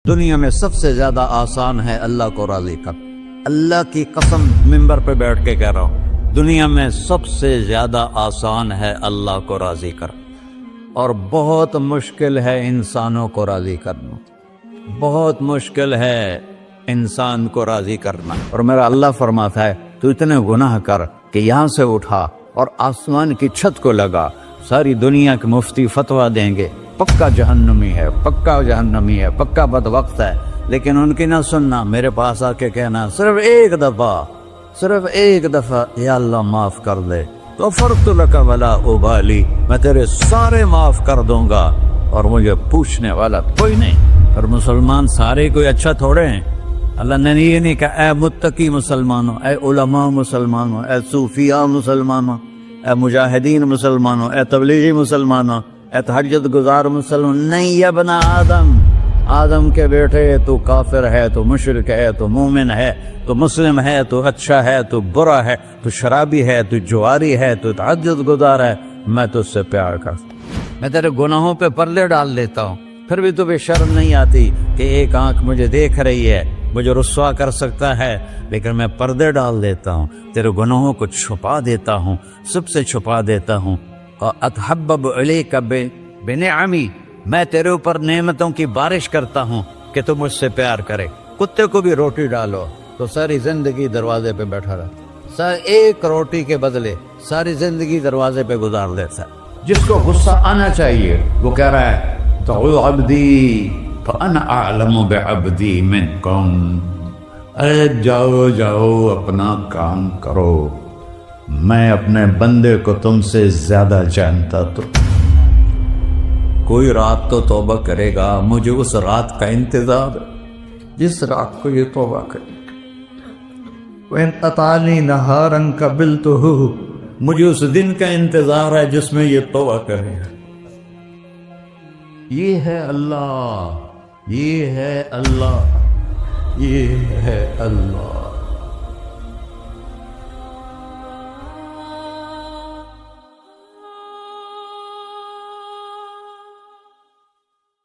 دنیا میں سب سے زیادہ آسان ہے اللہ کو راضی کر. اللہ کی قسم منبر پہ بیٹھ کے کہہ رہا ہوں، دنیا میں سب سے زیادہ آسان ہے اللہ کو راضی کر، اور بہت مشکل ہے انسانوں کو راضی کرنا. بہت مشکل ہے انسان کو راضی کرنا. اور میرا اللہ فرماتا ہے تو اتنے گناہ کر کہ یہاں سے اٹھا اور آسمان کی چھت کو لگا، ساری دنیا کے مفتی فتویٰ دیں گے پکا جہنمی ہے، پکا جہنمی ہے، پکا بدبخت ہے، لیکن ان کی نہ سننا. میرے پاس آ کے کہنا صرف ایک دفعہ یا اللہ معاف کر دے، غفرت لک ولا ابالی، میں تیرے سارے معاف کر دوں گا اور مجھے پوچھنے والا کوئی نہیں. اور مسلمان سارے کوئی اچھا تھوڑے ہیں. اللہ نے یہ نہیں کہا اے متقی مسلمانوں، اے علماء مسلمانوں، اے صوفیاء مسلمانوں، اے مجاہدین مسلمانوں، اے تبلیغی مسلمانوں، اے تہجد گزار مسلمان. نہیں یا ابن آدم کے بیٹے، تو کافر ہے، تو مشرک ہے، تو مومن ہے، تو مسلم ہے، تو اچھا ہے، تو برا ہے، تو شرابی ہے، تو جواری ہے، تو تہجد گزار ہے، میں تجھ سے پیار کرتا ہوں. میں تیرے گناہوں پہ پردے ڈال دیتا ہوں، پھر بھی تمہیں شرم نہیں آتی کہ ایک آنکھ مجھے دیکھ رہی ہے، مجھے رسوا کر سکتا ہے، لیکن میں پردے ڈال دیتا ہوں، تیرے گناہوں کو چھپا دیتا ہوں، سب سے چھپا دیتا ہوں. اور اتحبب الیک بنعمی، میں تیرے اوپر نعمتوں کی بارش کرتا ہوں کہ تم مجھ سے پیار کرے. کتے کو بھی روٹی ڈالو تو ساری زندگی دروازے پہ بیٹھا رہتا، ایک روٹی کے بدلے ساری زندگی دروازے پہ گزار دیتا ہے. جس کو غصہ آنا چاہیے وہ کہہ رہا ہے تو عبدی فانا اعلم بعبدی منکم، ارے جاؤ اپنا کام کرو، میں اپنے بندے کو تم سے زیادہ جانتا. تو کوئی رات تو توبہ کرے گا، مجھے اس رات کا انتظار جس رات کو یہ توبہ کرے. وَإِنْ أَطَعَنِي نَهَارًا قَبِلْتُهُ، مجھے اس دن کا انتظار ہے جس میں یہ توبہ کرے گا. یہ ہے اللہ، یہ ہے اللہ، یہ ہے اللہ.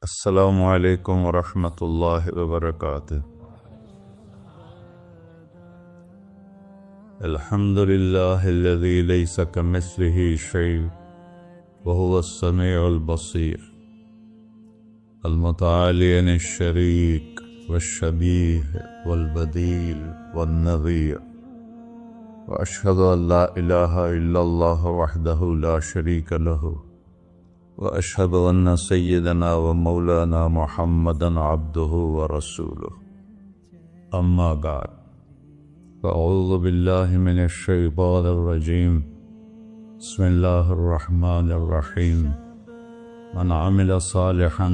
السلام علیکم ورحمۃ اللہ وبرکاتہ. الحمد للہ الذی لیس کمثلہ شیء وہو السمیع البصیر، المتعالی عن الشریک والشبیہ والبدیل والنظیر، واشہد ان لا الہ الا اللہ وحدہ لا شریک لہ، واشہد ان سیدنا و مولانا محمدا عبدہ ورسولہ. اما بعد، فاعوذ باللہ من الشیطان الرجیم. بسم اللہ الرحمن الرحیم. من عمل صالحا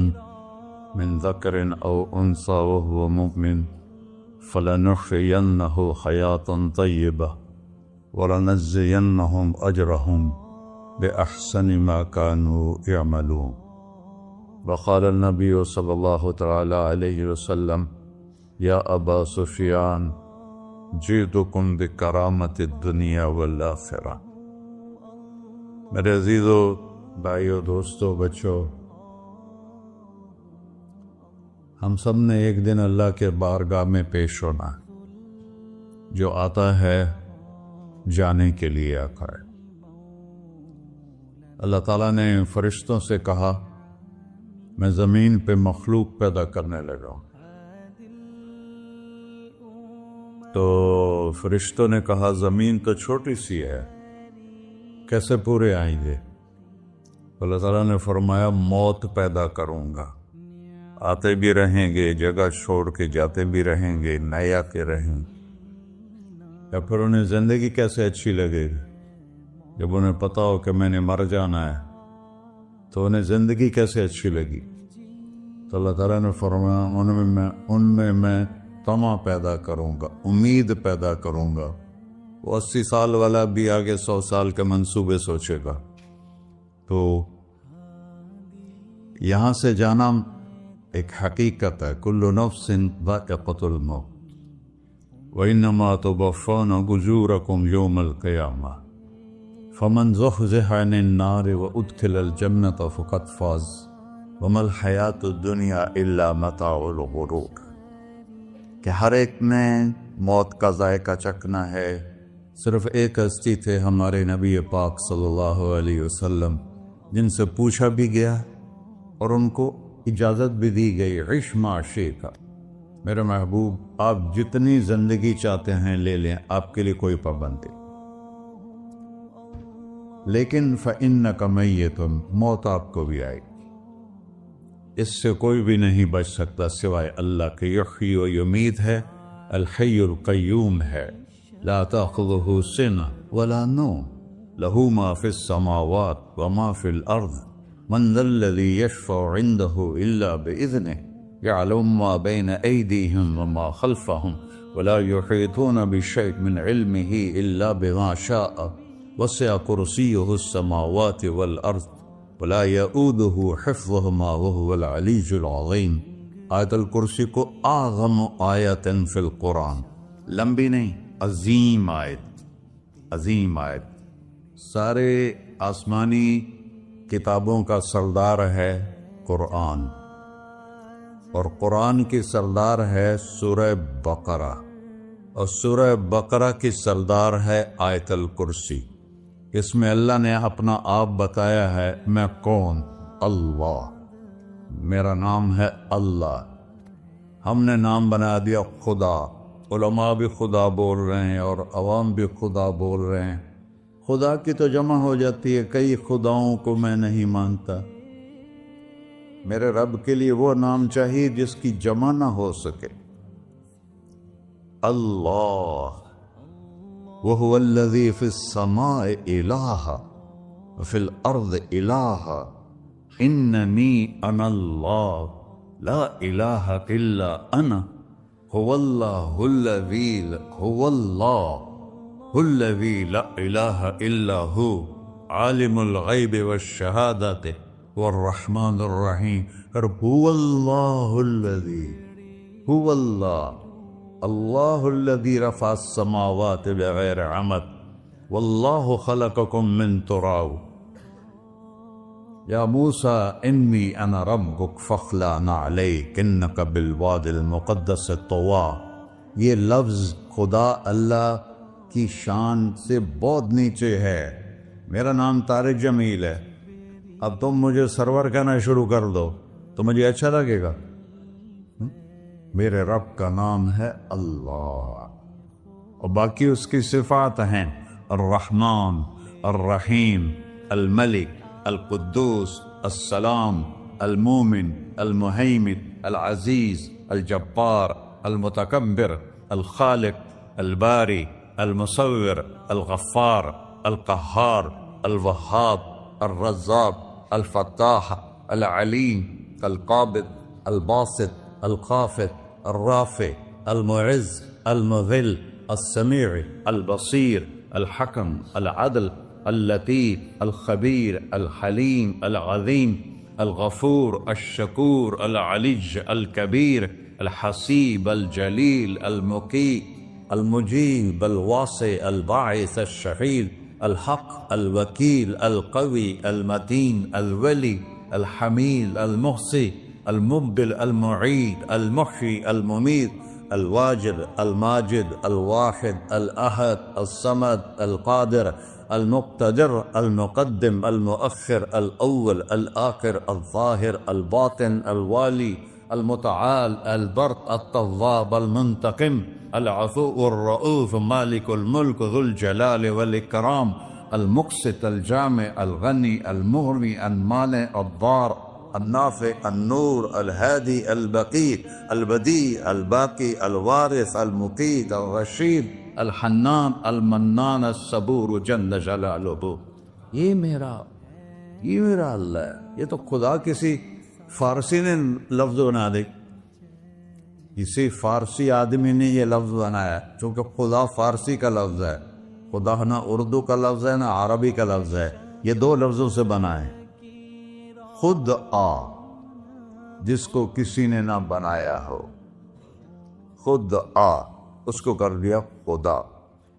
من ذکر او انثی وهو مؤمن فلنحیینہ حیاۃ طیبہ ولنجزینہم اجرہم بأحسن ما كانوا يعملون. وقال النبي صلی اللہ تعالی علیہ وسلم یا ابا سفیان جئتکم بکرامت الدنیا والآخرہ. میرے عزیزو، بھائیو، دوستو، بچوں، ہم سب نے ایک دن اللہ کے بارگاہ میں پیش ہونا، جو آتا ہے جانے کے لیے آتا ہے. اللہ تعالیٰ نے فرشتوں سے کہا میں زمین پہ مخلوق پیدا کرنے لگا ہوں. تو فرشتوں نے کہا زمین تو چھوٹی سی ہے، کیسے پورے آئیں گے؟ اللہ تعالیٰ نے فرمایا موت پیدا کروں گا، آتے بھی رہیں گے، جگہ چھوڑ کے جاتے بھی رہیں گے، نئے آتے رہیں گے. یا پھر انہیں زندگی کیسے اچھی لگے گی جب انہیں پتا ہو کہ میں نے مر جانا ہے؟ تو انہیں زندگی کیسے اچھی لگی؟ تو اللہ تعالیٰ نے فرمایا ان میں میں طمع پیدا کروں گا، امید پیدا کروں گا. وہ 80 سال والا بھی آگے 100 سال کے منصوبے سوچے گا. تو یہاں سے جانا ایک حقیقت ہے. کل نفس ذائقۃ الموت وانما توفون اجورکم یوم القیامہ فمن زحزح عن النار وادخل الجنة فقد فاز وما الحیات الدنیا الا متاع الغرور، کہ ہر ایک نے موت کا ذائقہ چکھنا ہے۔ صرف ایک ہستی تھے ہمارے نبی پاک صلی اللہ علیہ وسلم، جن سے پوچھا بھی گیا اور ان کو اجازت بھی دی گئی، عش ما شئت، میرے محبوب آپ جتنی زندگی چاہتے ہیں لے لیں، آپ کے لیے کوئی پابندی، لیکن فإنک میت، موت آپ کو بھی آئے گی، اس سے کوئی بھی نہیں بچ سکتا سوائے اللہ کے۔ یحیی و یمیت ہے، الحی القیوم ہے، لا تأخذہ سنہ ولا نوم، لہ ما فی السماوات وما فی الارض، من ذا الذی یشفع عنده الا بإذنہ، یعلم ما بین ایدیہم وما خلفہم، ولا یحیطون بشیء من علمہ الا بما شاء، وسع کرسیہ السماوات والارض ولا یؤودہ حفظہما وہو العلی العظیم۔ آیت الکرسی کو اعظم آیت فی القرآن، لمبی نہیں، عظیم آیت، عظیم آیت، سارے آسمانی کتابوں کا سردار ہے قرآن، اور قرآن کی سردار ہے سورہ بقرہ، اور سورہ بقرہ کی سردار ہے آیت الکرسی۔ اس میں اللہ نے اپنا آپ بتایا ہے، میں کون؟ اللہ، میرا نام ہے اللہ۔ ہم نے نام بنا دیا خدا، علماء بھی خدا بول رہے ہیں اور عوام بھی خدا بول رہے ہیں۔ خدا کی تو جمع ہو جاتی ہے، کئی خداؤں کو میں نہیں مانتا، میرے رب کے لیے وہ نام چاہیے جس کی جمع نہ ہو سکے۔ اللہ، وَهُوَ الَّذِي فِي السَّمَاءِ إِلَٰهٌ وَفِي الْأَرْضِ إِلَٰهٌ إِنَّنِي أَنَا اللَّهُ لَا إِلَٰهَ إِلَّا أَنَا هُوَ اللَّهُ الَّذِي لَا إِلَٰهَ إِلَّا هُوَ عَالِمُ الْغَيْبِ وَالشَّهَادَةِ وَالرَّحْمَٰنُ الرَّحِيمُ۔ هُوَ اللَّهُ الَّذِي، هُوَ اللہ، اللہ الذی رفع السماوات بغیر عمد، واللہ خلقکم من تراب، یا موسیٰ انی انا ربک فاخلع نعلیک انک بالوادی المقدس طویٰ۔ یہ لفظ خدا اللہ کی شان سے بہت نیچے ہے۔ میرا نام طارق جمیل ہے، اب تم مجھے سرور کہنا شروع کر دو تو مجھے اچھا لگے گا؟ میرے رب کا نام ہے اللہ، اور باقی اس کی صفات ہیں الرحمن، الرحیم، الملک، القدوس، السلام، المومن، المہیمن، العزیز، الجبار، المتکبر، الخالق، الباری، المصور، الغفار، القہار، الوہاب، الرزاق، الفتاح، العلیم، القابض، الباسط، الخافض، الرافع، المعز، المذل، السمیع، البصیر، الحکم، العدل، اللطیف، الخبیر، الحلیم، العظیم، الغفور، الشکور، العلی، الکبیر، الحسیب، الجلیل، المقیت، المجیب، الواسع، الباعث، الشہید، الحق، الوکیل، القوی، المتین، الولی، الحمید، المحصی، المبدل، المعید، المحیی، الممید، الواجد، الماجد، الواحد، الأحد، الصمد، القادر، المقتدر، المقدم، المؤخر، الأول، الآخر، الظاهر، الباطن، الوالي، المتعال، البر، التواب، المنتقم، العفو، الرؤوف، مالك الملك، ذو الجلال والإكرام، المقسط، الجامع، الغني، المغني، المانع، الضار، النافع، النور، الهادي، البقي، البديع، الباقي، الوارث، المقيت، الرشيد، الحنان، المنان، الصبور جل جلالہ۔ یہ میرا اللہ ہے۔ یہ تو خدا کسی فارسی نے لفظ بنا دے، کسی فارسی آدمی نے یہ لفظ بنایا، چونکہ خدا فارسی کا لفظ ہے، خدا نہ اردو کا لفظ ہے نہ عربی کا لفظ ہے، یہ دو لفظوں سے بنا ہے۔ خود آ، جس کو کسی نے نہ بنایا ہو، خود آ، اس کو کر دیا خدا،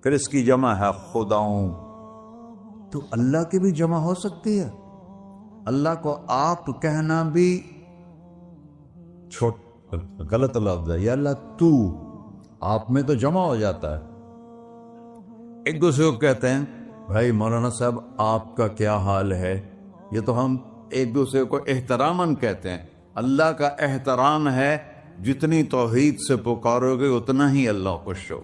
پھر اس کی جمع ہے خداؤں۔ تو اللہ کی بھی جمع ہو سکتی ہے؟ اللہ کو آپ کہنا بھی غلط لفظ ہے. یا اللہ تو، آپ میں تو جمع ہو جاتا ہے. ایک دوسرے کو کہتے ہیں بھائی مولانا صاحب آپ کا کیا حال ہے. یہ تو ہم ایک دوسرے کو احتراماً کہتے ہیں. اللہ کا احترام ہے جتنی توحید سے پکارو گے اتنا ہی اللہ خوش ہو.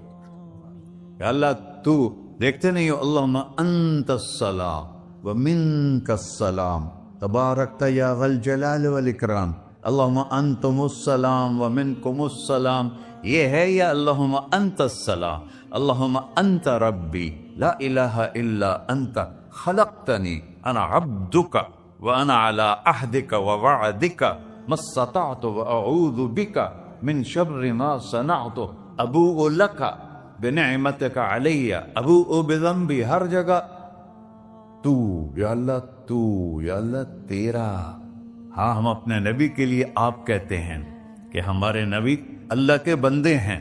کہ اللہ تو، دیکھتے نہیں ہو اللہم انت السلام ومنک السلام تبارکت یا ذا الجلال والاکرام. اللہم انتم السلام ومنکم السلام یہ ہے. یا اللہم انت السلام، اللہم انت ربی لا الہ الا انت خلقتنی انا عبدک وانا علی عہدک ووعدک ما استطعت واعوذ بک من شر ما صنعت ابوء لک بنعمتک علی ابوء بذنبی. ہر جگہ تو، یا اللہ تو، یا اللہ تیرا. ہاں ہم اپنے نبی کے لیے آپ کہتے ہیں کہ ہمارے نبی اللہ کے بندے ہیں.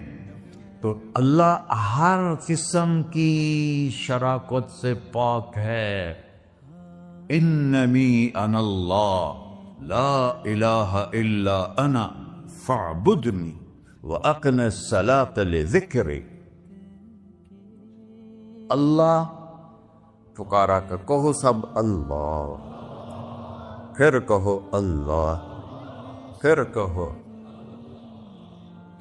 تو اللہ ہر قسم کی شراکت سے پاک ہے. اننی انا اللہ لا الہ الا انا فاعبدنی واقم الصلاۃ لذکری. اللہ پکارا کر کہو سب اللہ، پھر کہو اللہ، پھر کہو.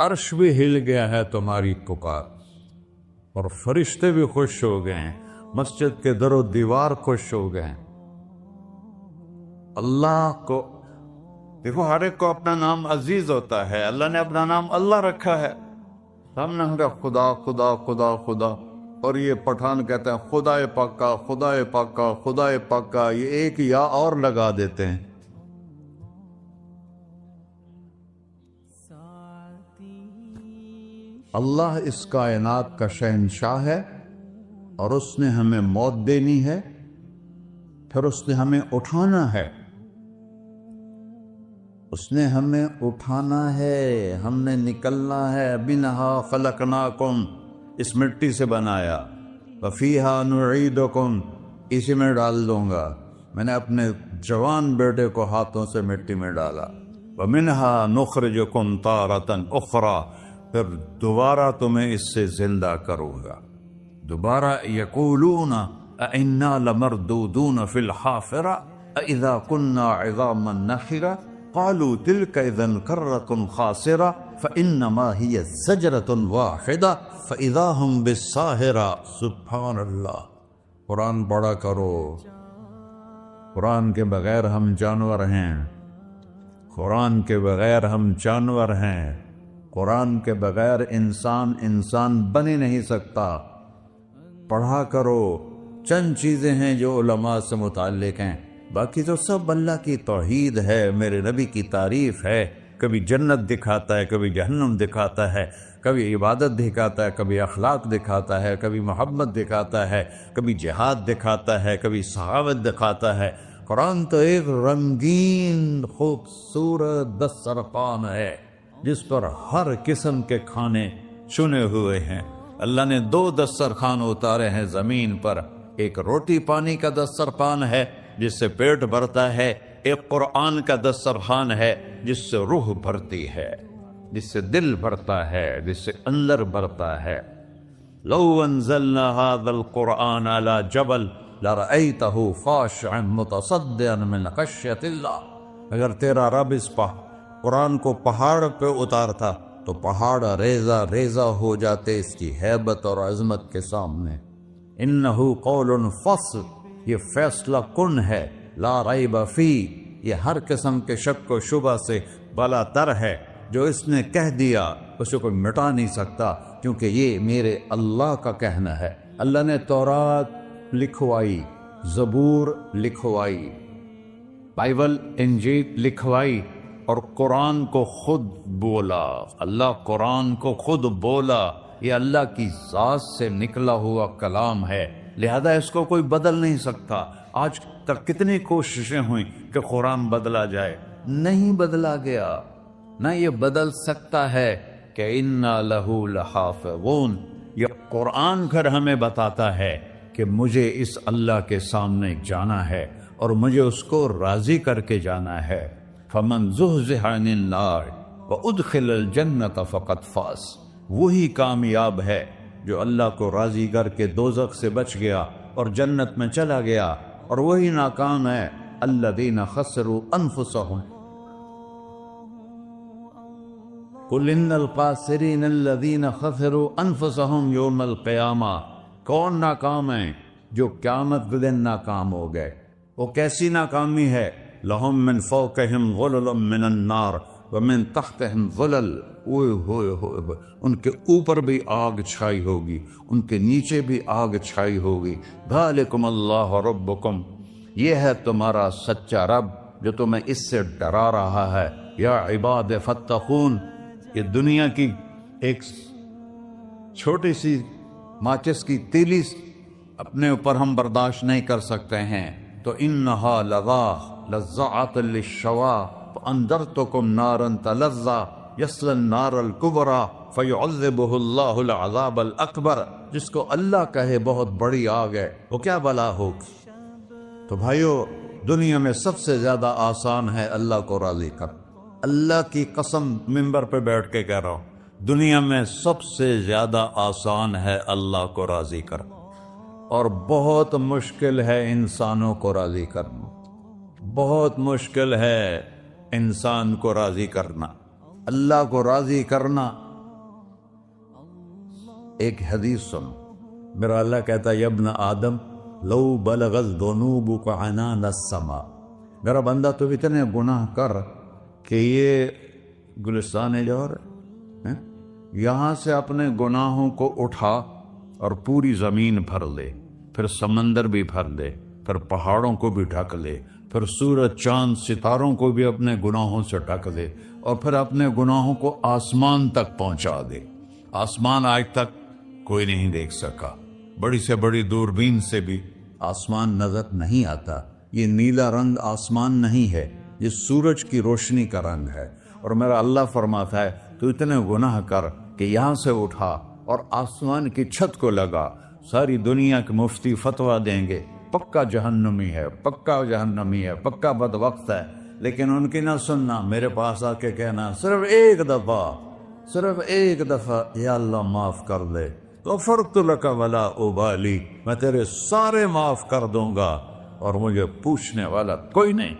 عرش بھی ہل گیا ہے تمہاری پکار، اور فرشتے بھی خوش ہو گئے ہیں، مسجد کے در و دیوار خوش ہو گئے ہیں. اللہ کو دیکھو، ہر ایک کو اپنا نام عزیز ہوتا ہے. اللہ نے اپنا نام اللہ رکھا ہے. ہم نے کہا خدا خدا خدا خدا، اور یہ پٹھان کہتے ہیں خدا پاکا خدا پاکا خدا پاکا. یہ ایک یا اور لگا دیتے ہیں. اللہ اس کائنات کا شہنشاہ ہے، اور اس نے ہمیں موت دینی ہے، پھر اس نے ہمیں اٹھانا ہے. اس نے ہمیں اٹھانا ہے، ہم نے نکلنا ہے. منہا خلقناکم، اس مٹی سے بنایا. وفیہا نعیدکم، اسی میں ڈال دوں گا. میں نے اپنے جوان بیٹے کو ہاتھوں سے مٹی میں ڈالا. ومنہا نخرجکم تارۃ اخری، پھر دوبارہ تمہیں اس سے زندہ کروں گا. دوبارہ یقولون اِنَّا لَمَرْدُودُونَ فِي الْحَافِرَةِ أَإِذَا كُنَّا عِظَامًا نَخِرَةً قَالُوا تِلْكَ إِذًا كَرَّةٌ خَاسِرَةٌ فَإِنَّمَا هِيَ زَجْرَةٌ وَاحِدَةٌ فَإِذَا هُمْ بِالسَّاهِرَةِ. سبحان اللہ. قرآن پڑھا کرو. قرآن کے بغیر ہم جانور ہیں. قرآن کے بغیر ہم جانور ہیں. قرآن کے بغیر انسان بن ہی نہیں سکتا. پڑھا کرو. چند چیزیں ہیں جو علماء سے متعلق ہیں، باقی تو سب اللہ کی توحید ہے، میرے نبی کی تعریف ہے. کبھی جنت دکھاتا ہے، کبھی جہنم دکھاتا ہے، کبھی عبادت دکھاتا ہے، کبھی اخلاق دکھاتا ہے، کبھی محبت دکھاتا ہے، کبھی جہاد دکھاتا ہے، کبھی سخاوت دکھاتا ہے. قرآن تو ایک رنگین خوبصورت دسترخوان ہے جس پر ہر قسم کے کھانے چنے ہوئے ہیں. اللہ نے 2 دسترخوان اتارے ہیں زمین پر. ایک روٹی پانی کا دسترخوان ہے جس سے پیٹ بھرتا ہے، ایک قرآن کا دسترخوان ہے جس سے روح بھرتی ہے، جس سے دل بھرتا ہے، جس سے اندر بھرتا ہے. لو انزلنا هذا القرآن على جبل لرأيته خاشعا متصدعا من خشية الله. اگر تیرا رب اس قرآن کو پہاڑ پہ اتارتا تو پہاڑ ریزہ ریزہ ہو جاتے اس کی ہیبت اور عظمت کے سامنے. انہو قول فصل، یہ فیصلہ کن ہے. لا ریب فی، یہ ہر قسم کے شک و شبہ سے بلا تر ہے. جو اس نے کہہ دیا اسے کوئی مٹا نہیں سکتا، کیونکہ یہ میرے اللہ کا کہنا ہے. اللہ نے تورات لکھوائی، زبور لکھوائی، بائبل انجیل لکھوائی، اور قرآن کو خود بولا. اللہ قرآن کو خود بولا. یہ اللہ کی ذات سے نکلا ہوا کلام ہے، لہذا اس کو کوئی بدل نہیں سکتا. آج تک کتنی کوششیں ہوئیں کہ قرآن بدلا جائے، نہیں بدلا گیا. نہ یہ بدل سکتا ہے کہ اِنَّا لَهُ لَحَافِظُونَ. یہ قرآن گھر ہمیں بتاتا ہے کہ مجھے اس اللہ کے سامنے جانا ہے اور مجھے اس کو راضی کر کے جانا ہے۔ فمن زحزح عن النار وادخل الجنۃ فقد فاز، وہی کامیاب ہے جو اللہ کو راضی کر کے دوزخ سے بچ گیا اور جنت میں چلا گیا، اور وہی ناکام ہے الذین خسروا انفسهم قل ان الخاسرین الذین خسروا انفسهم یوم القیامہ۔ کون ناکام ہیں؟ جو قیامت کے دن ناکام ہو گئے۔ وہ کیسی ناکامی ہے؟ لہم من فوقہم ظلل من النار ومن تحتہم ظلل، ان کے اوپر بھی آگ چھائی ہوگی، ان کے نیچے بھی آگ چھائی ہوگی۔ ذالکم اللہ ربکم، یہ ہے تمہارا سچا رب جو تمہیں اس سے ڈرا رہا ہے۔ یا عباد فاتقون، یہ دنیا کی ایک چھوٹی سی ماچس کی تیلی اپنے اوپر ہم برداشت نہیں کر سکتے ہیں، تو انہا لذات للشوا فانذرتکم نارا تلظی یصلی النار الکبری فیعذبہ اللہ العذاب الاکبر۔ جس کو اللہ کہے بہت بڑی آگ ہے، وہ کیا بلا ہوگی؟ تو بھائیو، دنیا میں سب سے زیادہ آسان ہے اللہ کو راضی کر۔ اللہ کی قسم منبر پہ بیٹھ کے کہہ رہا ہوں، دنیا میں سب سے زیادہ آسان ہے اللہ کو راضی کر، اور بہت مشکل ہے انسانوں کو راضی کرنا، بہت مشکل ہے انسان کو راضی کرنا۔ اللہ کو راضی کرنا، ایک حدیث سن، میرا اللہ کہتا ہے یا ابن آدم لو بلغت ذنوبک عنان السماء، میرا بندہ تو اتنے گناہ کر کہ یہ گلستان جوہر ہے، یہاں سے اپنے گناہوں کو اٹھا اور پوری زمین بھر لے، پھر سمندر بھی بھر لے، پھر پہاڑوں کو بھی ڈھک لے، پھر سورج چاند ستاروں کو بھی اپنے گناہوں سے ڈھک دے، اور پھر اپنے گناہوں کو آسمان تک پہنچا دے۔ آسمان آج تک کوئی نہیں دیکھ سکا، بڑی سے بڑی دوربین سے بھی آسمان نظر نہیں آتا۔ یہ نیلا رنگ آسمان نہیں ہے، یہ سورج کی روشنی کا رنگ ہے۔ اور میرا اللہ فرماتا ہے تو اتنے گناہ کر کہ یہاں سے اٹھا اور آسمان کی چھت کو لگا، ساری دنیا کے مفتی فتویٰ دیں گے پکا جہنمی ہے، پکا جہنمی ہے، پکا بدوقت ہے، لیکن ان کی نہ سننا، میرے پاس آ کے کہنا صرف ایک دفعہ یا اللہ معاف کر دے، غفرت لک ولا ابالی، میں تیرے سارے معاف کر دوں گا اور مجھے پوچھنے والا کوئی نہیں۔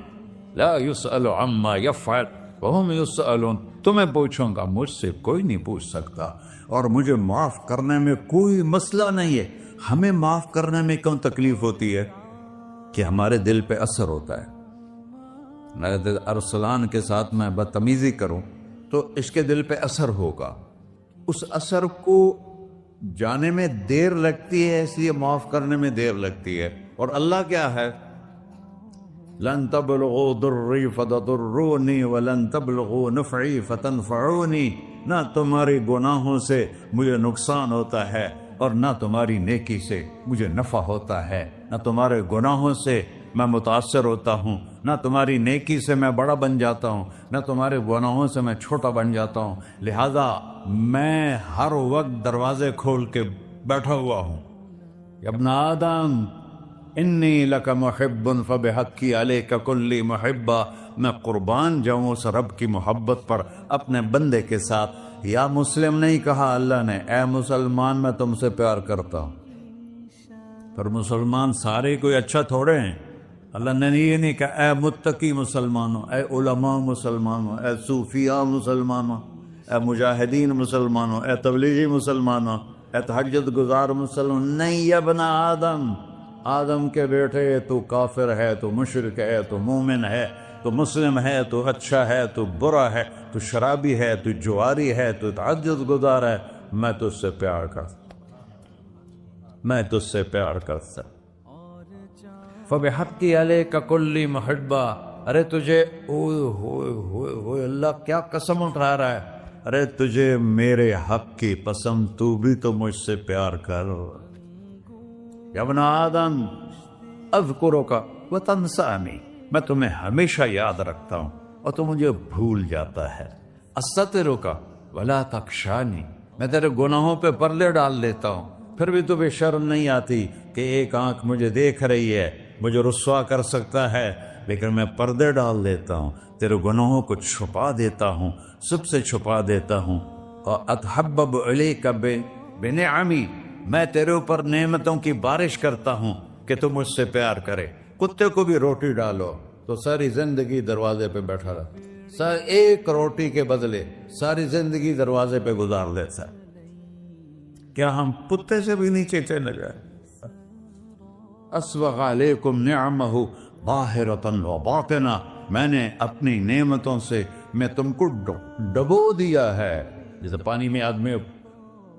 لا یسأل عما یفعل وہم یسألون، تمہیں پوچھوں گا، مجھ سے کوئی نہیں پوچھ سکتا، اور مجھے معاف کرنے میں کوئی مسئلہ نہیں ہے۔ ہمیں معاف کرنے میں کیوں تکلیف ہوتی ہے؟ کہ ہمارے دل پہ اثر ہوتا ہے۔ ارسلان کے ساتھ میں بدتمیزی کروں تو اس کے دل پہ اثر ہوگا، اس اثر کو جانے میں دیر لگتی ہے، اس لیے معاف کرنے میں دیر لگتی ہے۔ اور اللہ کیا ہے؟ لن تبلغوا ضری فتضرونی ولن تبلغوا نفعی فتنفعونی، نہ تمہاری گناہوں سے مجھے نقصان ہوتا ہے اور نہ تمہاری نیکی سے مجھے نفع ہوتا ہے، نہ تمہارے گناہوں سے میں متاثر ہوتا ہوں، نہ تمہاری نیکی سے میں بڑا بن جاتا ہوں، نہ تمہارے گناہوں سے میں چھوٹا بن جاتا ہوں، لہذا میں ہر وقت دروازے کھول کے بیٹھا ہوا ہوں۔ یا ابن آدم انی لک محب فبحقی علیک کلی محبہ، میں قربان جاؤں اس رب کی محبت پر اپنے بندے کے ساتھ۔ یا مسلم نہیں کہا اللہ نے، اے مسلمان میں تم سے پیار کرتا ہوں۔ پر مسلمان سارے کوئی اچھا تھوڑے ہیں، اللہ نے یہ نہیں کہا اے متقی مسلمانوں، اے علماء مسلمانوں، اے صوفیاء مسلمانوں، اے مجاہدین مسلمانوں، اے تبلیغی مسلمانوں، اے تہجد گزار مسلمان، نہیں یا ابن آدم، آدم کے بیٹے، تو کافر ہے، تو مشرک ہے، تو مومن ہے، تو مسلم ہے، تو اچھا ہے، تو برا ہے، تو شرابی ہے، تو جواری ہے، تو تہجد گزار ہے، میں تجھ سے پیار کرتا، میں تجھ سے پیار کرتا۔ فبحقی علیک کلی محبہ، ارے تجھے اوئے ہوئے ہوئے ہوئے، اللہ کیا قسم اٹھا رہا ہے، ارے تجھے میرے حق کی قسم، تو بھی تو مجھ سے پیار کر۔ یا ابن آدم اذکرک وتنسانی، میں تمہیں ہمیشہ یاد رکھتا ہوں اور تو مجھے بھول جاتا ہے۔ استترک ولا تخشانی، میں تیرے گناہوں پہ پردے ڈال لیتا ہوں، پھر بھی تمہیں شرم نہیں آتی کہ ایک آنکھ مجھے دیکھ رہی ہے، مجھے رسوا کر سکتا ہے، لیکن میں پردے ڈال دیتا ہوں، تیرے گناہوں کو چھپا دیتا ہوں، سب سے چھپا دیتا ہوں۔ اور اتحبب علیک بنعمی، میں تیرے اوپر نعمتوں کی بارش کرتا ہوں کہ تم مجھ سے پیار کرے۔ کتے کو بھی روٹی ڈالو تو ساری زندگی دروازے پہ بیٹھا رہا، ایک روٹی کے بدلے ساری زندگی دروازے پہ گزار دیتا ہے۔ کیا ہم کتے سے بھی نیچے چلے گئے؟ اسبغ علیکم نعمہ ظاہرۃ و باطنہ، میں نے اپنی نعمتوں سے میں تم کو ڈبو دیا ہے۔ جیسے پانی میں آدمی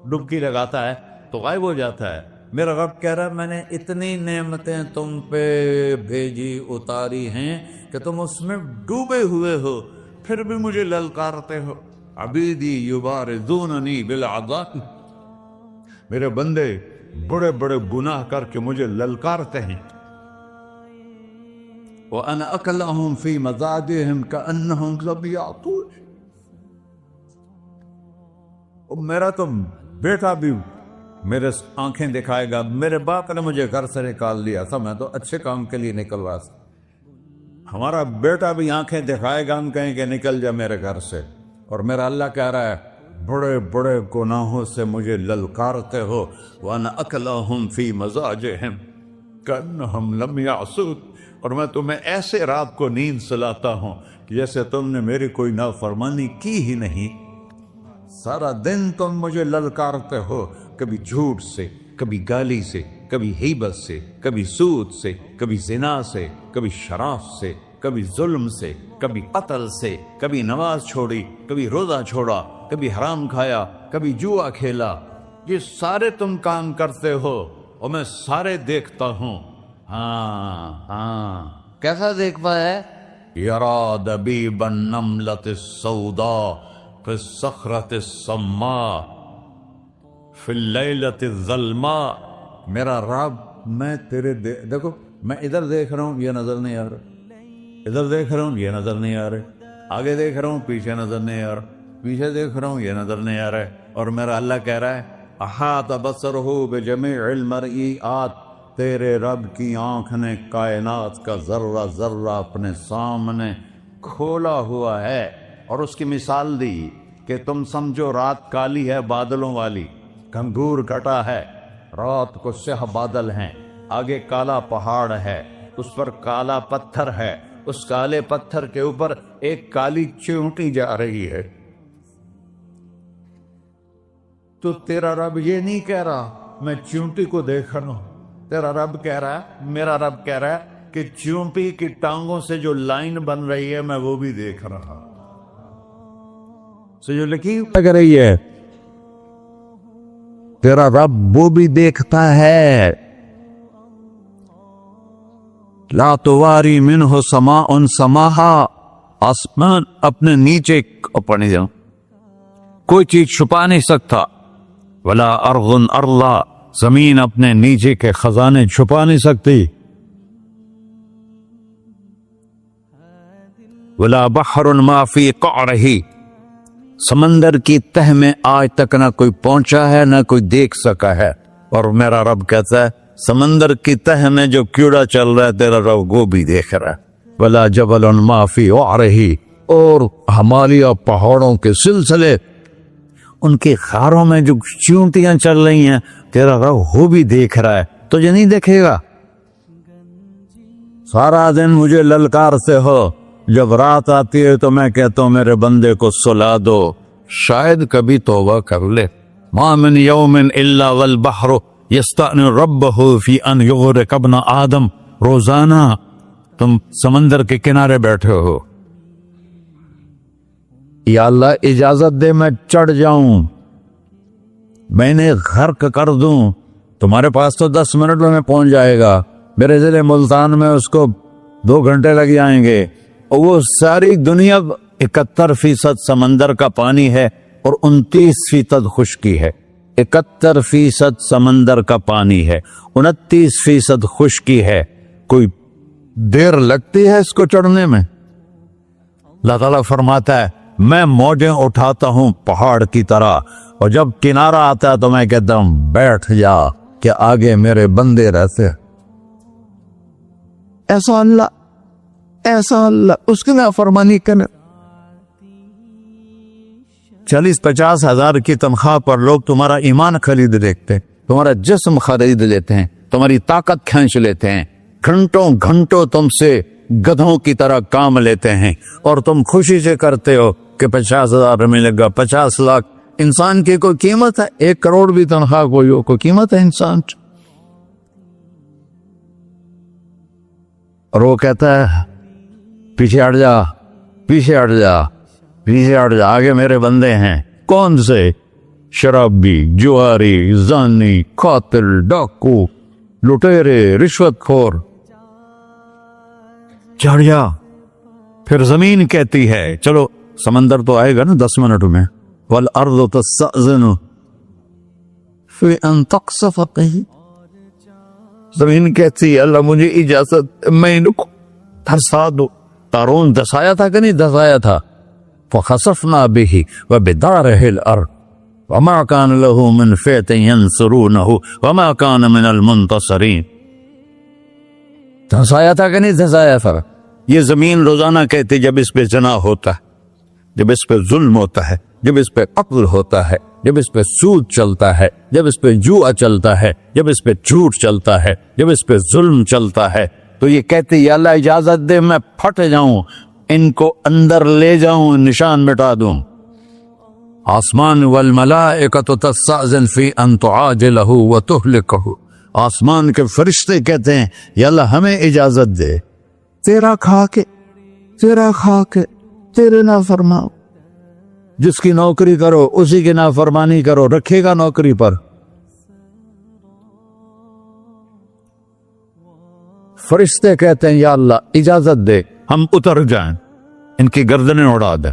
ڈبکی لگاتا ہے تو غائب ہو جاتا ہے، میرا رب کہہ رہا ہے میں نے اتنی نعمتیں تم پہ بھیجی اتاری ہیں کہ تم اس میں ڈوبے ہوئے ہو، پھر بھی مجھے للکارتے ہو۔ عبیدی یبارزوننی بالعذاب، میرے بندے بڑے بڑے گناہ کر کے مجھے للکارتے ہیں۔ وَأَنَا أَكْلَهُمْ فِي مَزَاجِهِمْ كَأَنَّهُمْ لَمْ يَعْطُونِ، میرا تو بیٹا بھی میرے آنکھیں دکھائے گا، میرے باپ نے مجھے گھر سے نکال دیا تھا، میں تو اچھے کام کے لیے نکلوا تھا، ہمارا بیٹا بھی آنکھیں دکھائے گا، ہم کہیں کہ نکل جا میرے گھر سے۔ اور میرا اللہ کہہ رہا ہے بڑے بڑے گناہوں سے مجھے للکارتے ہو۔ وَأَنَا أَكْلَهُمْ فِي مَزَاجِهِمْ كَأَنَّهُمْ لَمْ يَعْصُونِ، اور میں تمہیں ایسے رات کو نیند سلاتا ہوں کہ جیسے تم نے میری کوئی نافرمانی کی ہی نہیں۔ سارا دن تم مجھے للکارتے ہو، کبھی جھوٹ سے، کبھی گالی سے، کبھی غیبت سے، کبھی سود سے، کبھی زنا سے، کبھی شراب سے، کبھی ظلم سے، کبھی قتل سے، کبھی نماز چھوڑی، کبھی روزہ چھوڑا، کبھی حرام کھایا، کبھی جوا کھیلا۔ یہ سارے تم کام کرتے ہو اور میں سارے دیکھتا ہوں۔ ہاں کیسا دیکھتا ہے؟ یرا دبیب النملۃ السوداء فی الصخرۃ الصماء فی اللیلۃ الظلماء، میرا رب میں تیرے دیکھو، میں ادھر دیکھ رہا ہوں یہ نظر نہیں آ رہا، ادھر دیکھ رہا ہوں یہ نظر نہیں آ رہا، آگے دیکھ رہا ہوں پیچھے نظر نہیں آ رہا، پیچھے دیکھ رہا ہوں یہ نظر نہیں آ رہا ہے، اور میرا اللہ کہہ رہا ہے احاط بصرہ بجمیع المرئیات، تیرے رب کی آنکھ نے کائنات کا ذرہ ذرہ اپنے سامنے کھولا ہوا ہے۔ اور اس کی مثال دی کہ تم سمجھو رات کالی ہے بادلوں والی، گھنگور گھٹا ہے، رات کو سیاہ بادل ہیں، آگے کالا پہاڑ ہے، اس پر کالا پتھر ہے، اس کالے پتھر کے اوپر ایک کالی چیونٹی جا رہی ہے۔ تو تیرا رب یہ نہیں کہہ رہا میں چیونٹی کو دیکھ رہا ہوں، تیرا رب کہہ رہا ہے، میرا رب کہہ رہا ہے کہ چیونٹی کی ٹانگوں سے جو لائن بن رہی ہے میں وہ بھی دیکھ رہا ہوں، جو لکیر لگ رہی ہے تیرا رب وہ بھی دیکھتا ہے۔ لا تواری منہ سماء سماہا، آسمان اپنے نیچے پڑھنے جاؤں کوئی چیز چھپا نہیں سکتا، ولا ارض ارضا، زمین اپنے نیچے کے خزانے چھپا نہیں سکتی، ولا بحر ما فی قعرہ، سمندر کی تہ میں آج تک نہ کوئی پہنچا ہے نہ کوئی دیکھ سکا ہے، اور میرا رب کہتا ہے سمندر کی تہ میں جو کیڑا چل رہا ہے تیرا رب وہ بھی دیکھ رہا ہے، ولا جبل ما فی وعرہ، اور ہمالیہ پہاڑوں کے سلسلے ان کے خاروں میں جو چیونٹیاں چل رہی ہیں تیرا رب وہ بھی دیکھ رہا ہے، تجھے نہیں دیکھے گا؟ سارا دن مجھے للکارتے ہو، جب رات آتی ہے تو میں کہتا ہوں میرے بندے کو سلا دو، شاید کبھی توبہ کر لے۔ ما من یوم الا والبحر یستأنی ربہ فی ان یغرق ابن آدم، روزانہ تم سمندر کے کنارے بیٹھے ہو، یا اللہ اجازت دے میں چڑھ جاؤں، میں انہیں غرق کر دوں، تمہارے پاس تو 10 منٹ میں پہنچ جائے گا، میرے ضلع ملتان میں اس کو 2 گھنٹے لگ جائیں گے، اور وہ ساری دنیا 71% سمندر کا پانی ہے اور 29% خشکی ہے، 71% سمندر کا پانی ہے، 29% خشکی ہے، کوئی دیر لگتی ہے اس کو چڑھنے میں؟ اللہ تعالیٰ فرماتا ہے میں موجیں اٹھاتا ہوں پہاڑ کی طرح، اور جب کنارہ آتا ہے تو میں کہتا ہوں بیٹھ جا کہ آگے میرے بندے رہتے۔ ایسا اللہ اس کی نافرمانی کرے. 40-50 ہزار کی تنخواہ پر لوگ تمہارا ایمان خرید لیتے ہیں, تمہارا جسم خرید لیتے ہیں, تمہاری طاقت کھینچ لیتے ہیں, گھنٹوں تم سے گدھوں کی طرح کام لیتے ہیں, اور تم خوشی سے کرتے ہو کہ 50,000 ملے گا, 50 لاکھ. انسان کی کوئی قیمت ہے؟ 1 کروڑ بھی تنخواہ کوئی قیمت ہے انسان؟ اور وہ کہتا ہے پیچھے ہٹ جا, آگے میرے بندے ہیں. کون سے؟ شرابی, جواری, زانی, قاتل, ڈاکو, لٹیرے, رشوت خور. چڑھ جا. پھر زمین کہتی ہے چلو, سمندر تو آئے گا نا 10 منٹ میں. والارض تستأذن فی ان تقصف قیل. زمین کہتی ہے اللہ مجھے اجازت, میں ان کو دھسا دو. قارون دھسایا تھا کہ نہیں دھسایا تھا؟ فخسفنا به وبداره الارض وما كان له من فئة ينصرونه وما كان من المنتصرين. دھسایا تھا کہ نہیں دھسایا تھا؟ یہ زمین روزانہ کہتی جب اس پہ زنا ہوتا ہے, جب اس پہ ظلم ہوتا ہے, جب اس پہ قتل ہوتا ہے, جب اس پہ سود چلتا ہے, جب اس پہ جوا چلتا ہے, جب اس پہ جھوٹ چلتا ہے, جب اس پہ ظلم چلتا ہے, تو یہ کہتے یا اللہ اجازت دے میں پھٹ جاؤں, ان کو اندر لے جاؤں, نشان مٹا دوں. آسمان والملائکۃ تستأذن فی ان تعاجلہ وتہلکہ. آسمان کے فرشتے کہتے ہیں یا اللہ ہمیں اجازت دے, تیرا کھا کے تیرے نافرماؤ. جس کی نوکری کرو اسی کی نافرمانی کرو, رکھے گا نوکری پر. فرشتے کہتے ہیں یا اللہ اجازت دے ہم اتر جائیں, ان کی گردنیں اڑا دے.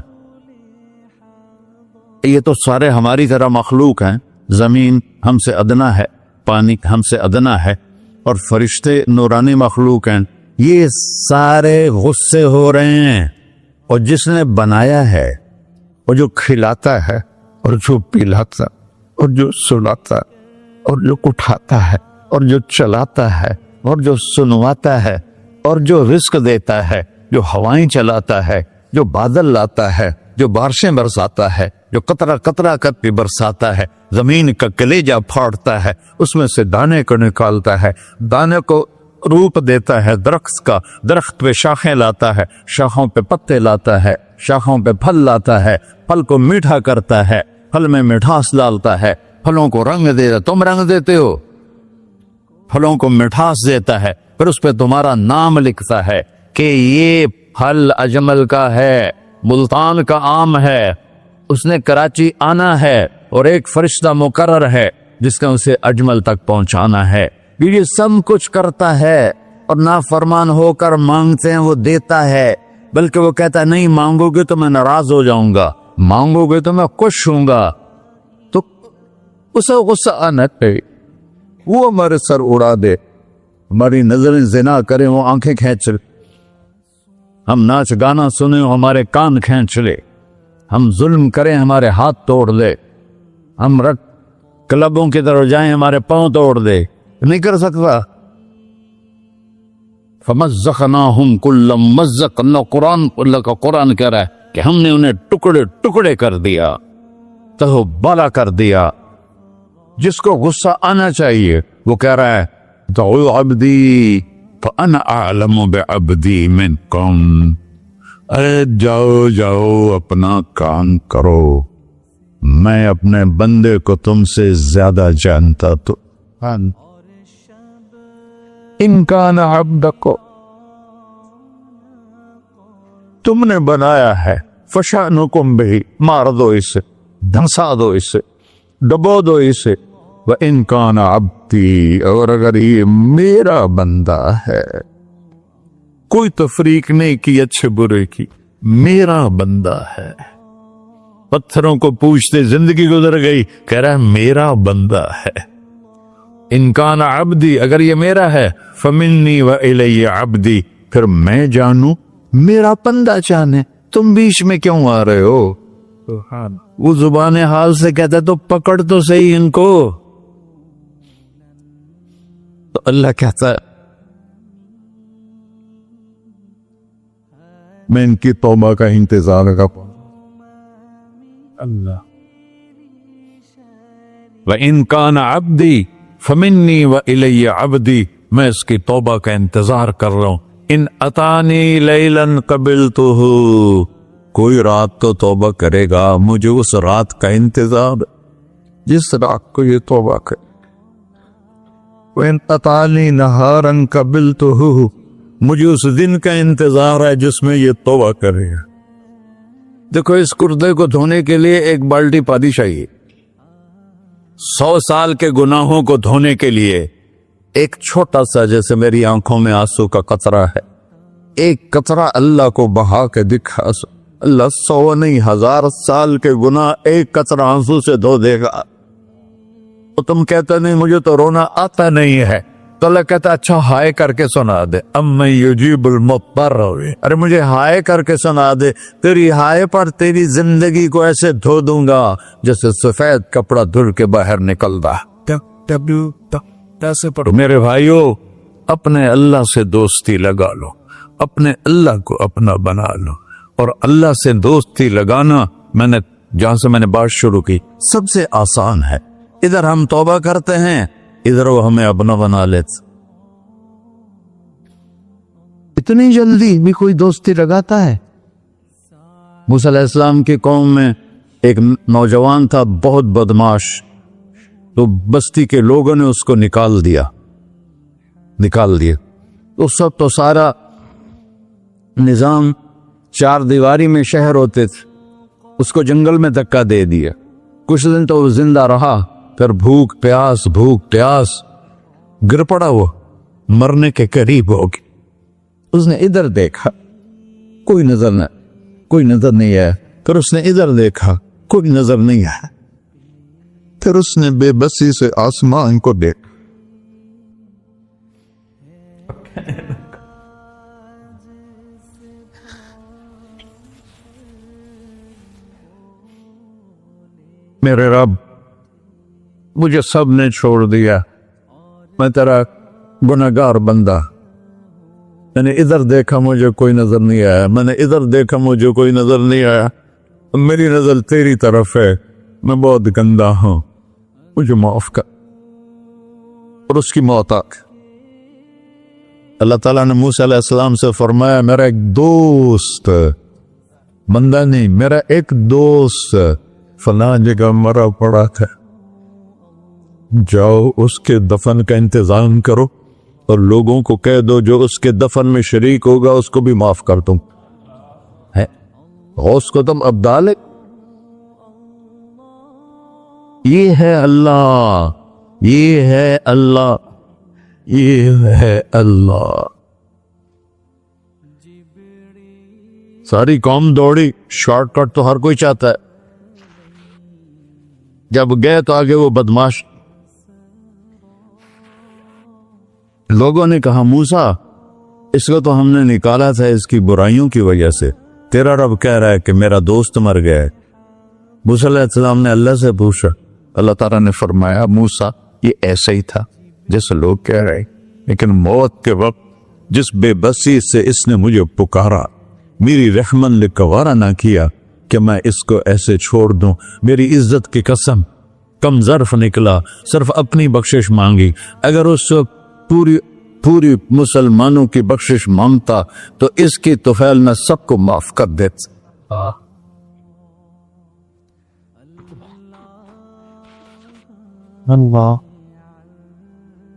یہ تو سارے ہماری طرح مخلوق ہیں. زمین ہم سے ادنا ہے, پانی ہم سے ادنا ہے, اور فرشتے نورانی مخلوق ہیں. یہ سارے غصے ہو رہے ہیں, اور جس نے بنایا ہے, اور جو کھلاتا ہے, اور جو پلاتا, اور جو سلاتا, اور جو اٹھاتا ہے, اور جو چلاتا ہے, اور جو سنواتا ہے, اور جو رزق دیتا ہے, جو ہوائیں چلاتا ہے, جو بادل لاتا ہے, جو بارشیں برساتا ہے, جو قطرہ قطرہ کر کے برساتا ہے, زمین کا کلیجہ پھاڑتا ہے, اس میں سے دانے کو نکالتا ہے, دانے کو روپ دیتا ہے درخت کا, درخت پہ شاخیں لاتا ہے, شاخوں پہ پتے لاتا ہے, شاخوں پہ پھل لاتا ہے, پھل کو میٹھا کرتا ہے, پھل میں مٹھاس ڈالتا ہے, پھلوں کو رنگ دیتا. تم رنگ دیتے ہو, پھلوں کو مٹھاس دیتا ہے, پھر اس پہ تمہارا نام لکھتا ہے کہ یہ پھل اجمل کا ہے, ملتان کا آم ہے, اس نے کراچی آنا ہے, اور ایک فرشتہ مقرر ہے جس کا اسے اجمل تک پہنچانا ہے. یہ سب کچھ کرتا ہے, اور نافرمان ہو کر مانگتے ہیں وہ دیتا ہے, بلکہ وہ کہتا ہے نہیں مانگو گے تو میں ناراض ہو جاؤں گا, مانگو گے تو میں خوش ہوں گا. تو اسے غصہ آنا چاہیے, وہ ہمارے سر اڑا دے, ہماری نظریں زنا کریں وہ آنکھیں کھینچ لے, ہم ناچ گانا سنیں ہمارے کان کھینچ لے, ہم ظلم کریں ہمارے ہاتھ توڑ لے, ہم رٹ کلبوں کی طرف جائیں ہمارے پاؤں توڑ دے. نہیں کر سکتا. فمزقناہم کل ممزق. اللہ کا قرآن کہہ رہا ہے کہ ہم نے انہیں ٹکڑے ٹکڑے کر دیا, تہو بالا کر دیا. جس کو غصہ آنا چاہیے وہ کہہ رہا ہے دعو عبدی فانا اعلم بعبدی منکم. ارے جاؤ اپنا کام کرو, میں اپنے بندے کو تم سے زیادہ جانتا. تو ان کان عبدکو, تم نے بنایا ہے, فشانکم بہی, مار دو اسے, دھنسا دو اسے, ڈبو دو اسے. وَإِن كَانَ عَبْدِي, اور اگر یہ میرا بندہ ہے, کوئی تفریق نہیں کی اچھے برے کی, میرا بندہ ہے. پتھروں کو پوچھتے زندگی گزر گئی, کہہ رہا ہے میرا بندہ ہے. ان کان عبدی, اگر یہ میرا ہے, فمنی والی عبدی, پھر میں جانوں میرا بندہ جانے, تم بیچ میں کیوں آ رہے ہو؟ وہ زبان حال سے کہتا تو پکڑ تو صحیح ان کو. تو اللہ کہتا ہے میں ان کی توبہ کا انتظار کروں. اللہ وَإِن كَانَ عَبْدِي فَمِنِّي وَإِلَيَّ عَبْدِي، میں اس کی توبہ کا انتظار کر رہا ہوں. ان اتانی لیلاً قبلتہ، کوئی رات تو توبہ کرے گا، مجھے اس رات کا انتظار جس رات کو یہ توبہ کرے. وَإِنْ أَطَعَنِي نَهَارًا قَبِلْتُهُ، مجھے اس دن کا انتظار ہے جس میں یہ توبہ کرے گا. دیکھو اس کردے کو دھونے کے لیے ایک بالٹی پانی چاہیے. 100 سال کے گناہوں کو دھونے کے لیے ایک چھوٹا سا، جیسے میری آنکھوں میں آنسو کا قطرہ ہے، ایک قطرہ اللہ کو بہا کے دکھا، اللہ 100 نہیں 1000 سال کے گناہ ایک قطرہ آنسو سے دھو دے گا. تو تم کہتے نہیں مجھے تو رونا آتا نہیں ہے، تو اللہ کہتا اچھا ہائے کر کے سنا دے. اَمَّن يُجِيبُ الْمُضْطَرَّ، ارے مجھے ہائے کر کے سنا دے. تیری ہائے پر تیری زندگی کو ایسے دھو دوں گا جیسے سفید کپڑا دھل کے باہر نکلتا. میرے بھائیو، اپنے اللہ سے دوستی لگا لو، اپنے اللہ کو اپنا بنا لو. اور اللہ سے دوستی لگانا، جہاں سے میں نے بات شروع کی، سب سے آسان ہے. ادھر ہم توبہ کرتے ہیں، ادھر وہ ہمیں اپنا بنا لیتے. اتنی جلدی بھی کوئی دوستی لگاتا ہے؟ موسیٰ علیہ السلام کی قوم میں ایک نوجوان تھا بہت بدماش، تو بستی کے لوگوں نے اس کو نکال دیا. اس وقت تو سارا نظام 4 دیواری میں شہر ہوتے تھے، اس کو جنگل میں دھکا دے دیا. کچھ دن تو وہ زندہ رہا، پھر بھوک پیاس گر پڑا، وہ مرنے کے قریب ہو گیا. اس نے ادھر دیکھا، کوئی نظر نہیں آیا. پھر اس نے ادھر دیکھا، کوئی نظر نہیں آیا. پھر اس نے بے بسی سے آسمان کو دیکھا. میرے رب، مجھے سب نے چھوڑ دیا، میں تیرا گنہگار بندہ. میں نے ادھر دیکھا مجھے کوئی نظر نہیں آیا، میں نے ادھر دیکھا مجھے کوئی نظر نہیں آیا. میری نظر تیری طرف ہے، میں بہت گندا ہوں، مجھے معاف کر. اور اس کی موت آ گئی. اللہ تعالیٰ نے موسیٰ علیہ السلام سے فرمایا میرا ایک دوست، بندہ نہیں، میرا ایک دوست فلاں جگہ مرا پڑا تھا، جاؤ اس کے دفن کا انتظام کرو اور لوگوں کو کہہ دو جو اس کے دفن میں شریک ہوگا اس کو بھی معاف کر دوں. غوث کو تم ابدال ہے. یہ ہے اللہ، یہ ہے اللہ، یہ ہے اللہ. ساری قوم دوڑی، شارٹ کٹ تو ہر کوئی چاہتا ہے. جب گئے تو آگے وہ بدماش. لوگوں نے کہا موسیٰ، اس کو تو ہم نے نکالا تھا اس کی برائیوں کی وجہ سے، تیرا رب کہہ رہا ہے کہ میرا دوست مر گیا ہے. موسیٰ علیہ السلام نے اللہ سے پوچھا، اللہ تعالیٰ نے فرمایا موسیٰ یہ ایسا ہی تھا جیسے لوگ کہہ رہے، لیکن موت کے وقت جس بے بسی سے اس نے مجھے پکارا، میری رحمت نے گوارا نہ کیا کہ میں اس کو ایسے چھوڑ دوں. میری عزت کی قسم، کم ظرف نکلا، صرف اپنی بخشش مانگی. اگر اس وقت پوری مسلمانوں کی بخشش مانگتا تو اس کی طفیل میں سب کو معاف کر دیتا. اللہ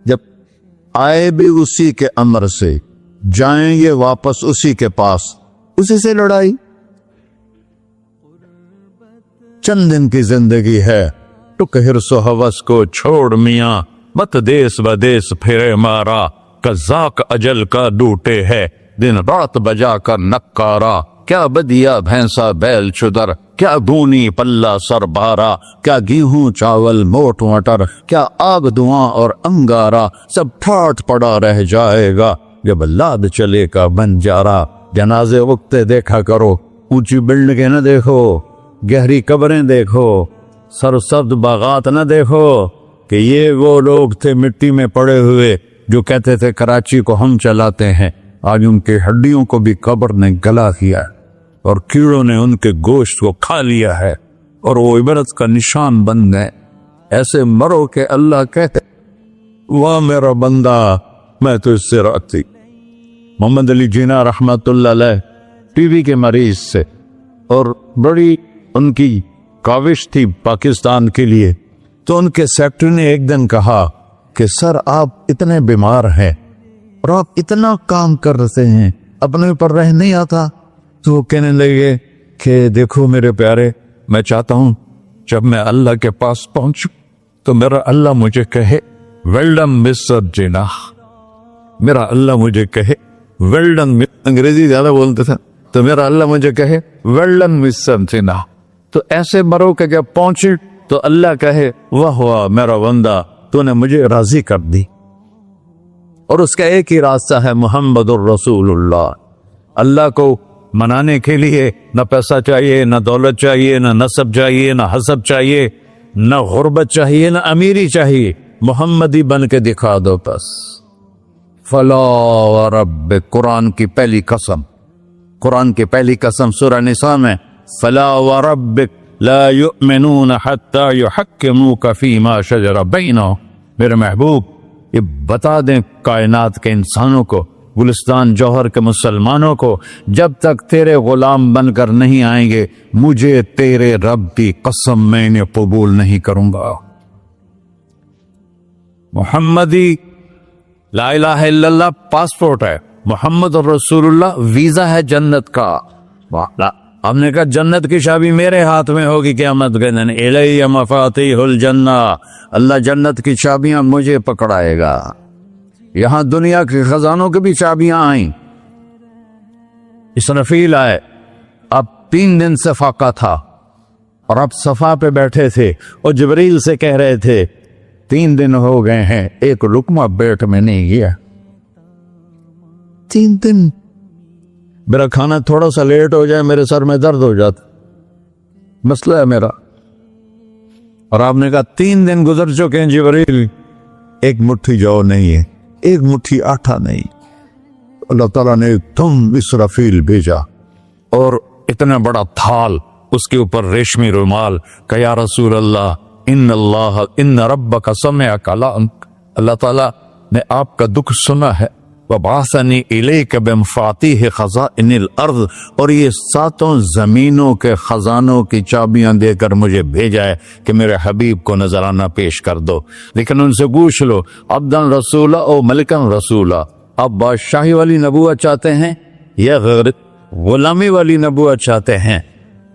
جب آئے بھی اسی کے امر سے، جائیں گے واپس اسی کے پاس، اسی سے لڑائی. چند دن کی زندگی ہے، ٹک حرص و ہوس کو چھوڑ میاں، مت دیس بدیس پھرے مارا، قزاق اجل کا ڈوٹے ہے، دن رات بجا کر نکارا. کیا بدیا بھینسا بیل چدر، کیا گونی پلہ سر بارا، کیا گیہوں چاول موٹ مٹر، کیا آگ دھواں اور انگارا، سب ٹھاٹ پڑا رہ جائے گا جب لاد چلے کا بن جارا. جنازے اگتے دیکھا کرو، اونچی بلڈنگیں نہ دیکھو، گہری قبریں دیکھو، سرسبز باغات نہ دیکھو کہ یہ وہ لوگ تھے مٹی میں پڑے ہوئے جو کہتے تھے کراچی کو ہم چلاتے ہیں. آج ان کے ہڈیوں کو بھی قبر نے گلا کیا ہے اور کیڑوں نے ان کے گوشت کو کھا لیا ہے اور وہ عبرت کا نشان بن گئے. ایسے مرو کہ اللہ کہتے واہ میرا بندہ میں تو اس سے راضی. محمد علی جناح رحمت اللہ علیہ ٹی وی کے مریض سے اور بڑی ان کی کاوش تھی پاکستان کے لیے. تو ان کے سیکٹری نے ایک دن کہا کہ سر آپ اتنے بیمار ہیں اور آپ اتنا کام کر رہے ہیں, اپنے اوپر رہ نہیں آتا. تو وہ کہنے لگے کہ دیکھو میرے پیارے, میں چاہتا ہوں جب میں اللہ کے پاس پہنچوں تو میرا اللہ مجھے کہے ویل ڈن مسٹر جناح. میرا اللہ مجھے کہے ویل ڈن. انگریزی زیادہ بولتے تھے تو میرا اللہ مجھے کہے ویل ڈن مسٹر جناح. تو ایسے مرو کہ جب پہنچے تو اللہ کہے واہ واہ میرا بندہ تو نے مجھے راضی کر دی. اور اس کا ایک ہی راستہ ہے محمد الرسول اللہ. اللہ کو منانے کے لیے نہ پیسہ چاہیے, نہ دولت چاہیے, نہ نسب چاہیے, نہ حسب چاہیے, نہ غربت چاہیے, نہ امیری چاہیے. محمدی بن کے دکھا دو بس. فلا ورب, قرآن کی پہلی قسم, قرآن کی پہلی قسم سورہ نساء میں فلا وربک لا یؤمنون حتی یحکموک فیما شجر بینہم. میرے محبوب یہ بتا دیں کائنات کے انسانوں کو, گلستان جوہر کے مسلمانوں کو, جب تک تیرے غلام بن کر نہیں آئیں گے مجھے تیرے رب کی قسم میں انہیں قبول نہیں کروں گا. محمدی لا الہ الا اللہ پاسپورٹ ہے, محمد الرسول اللہ ویزا ہے جنت کا. ہم نے کہا جنت کی چابی میرے ہاتھ میں ہوگی قیامت کے دن. الی مفاتیح الجنہ, اللہ جنت کی چابیاں مجھے پکڑائے گا. یہاں دنیا کے خزانوں کی بھی چابیاں آئیں. اسرافیل آئے, اب 3 دن سے فاقہ تھا اور اب صفا پہ بیٹھے تھے اور جبریل سے کہہ رہے تھے 3 دن ہو گئے ہیں ایک لقمہ پیٹ میں نہیں گیا. 3 دن میرا کھانا تھوڑا سا لیٹ ہو جائے میرے سر میں درد ہو جاتا, مسئلہ ہے میرا. اور آپ نے کہا 3 دن گزر چکے ہیں جبریل, ایک مٹھی جو نہیں ہے, ایک مٹھی آٹا نہیں. اللہ تعالیٰ نے تم اسرافیل بھیجا اور اتنا بڑا تھال, اس کے اوپر ریشمی رومال, کہ یا رسول اللہ ان ربک سمع کلامک, اللہ تعالیٰ نے آپ کا دکھ سنا ہے. وَبَعَثَنِي إِلَيْكَ بِمَفَاتِيحِ خَزَائِنِ الْأَرْضِ, اور یہ 7 زمینوں کے خزانوں کی چابیاں دے کر مجھے بھیجا ہے کہ میرے حبیب کو نذرانہ پیش کر دو. لیکن ان سے پوچھ لو عبدًا رسولہ او ملکن رسولہ, آپ بادشاہی والی نبوت چاہتے ہیں یا غیر غلامی والی نبوت چاہتے ہیں؟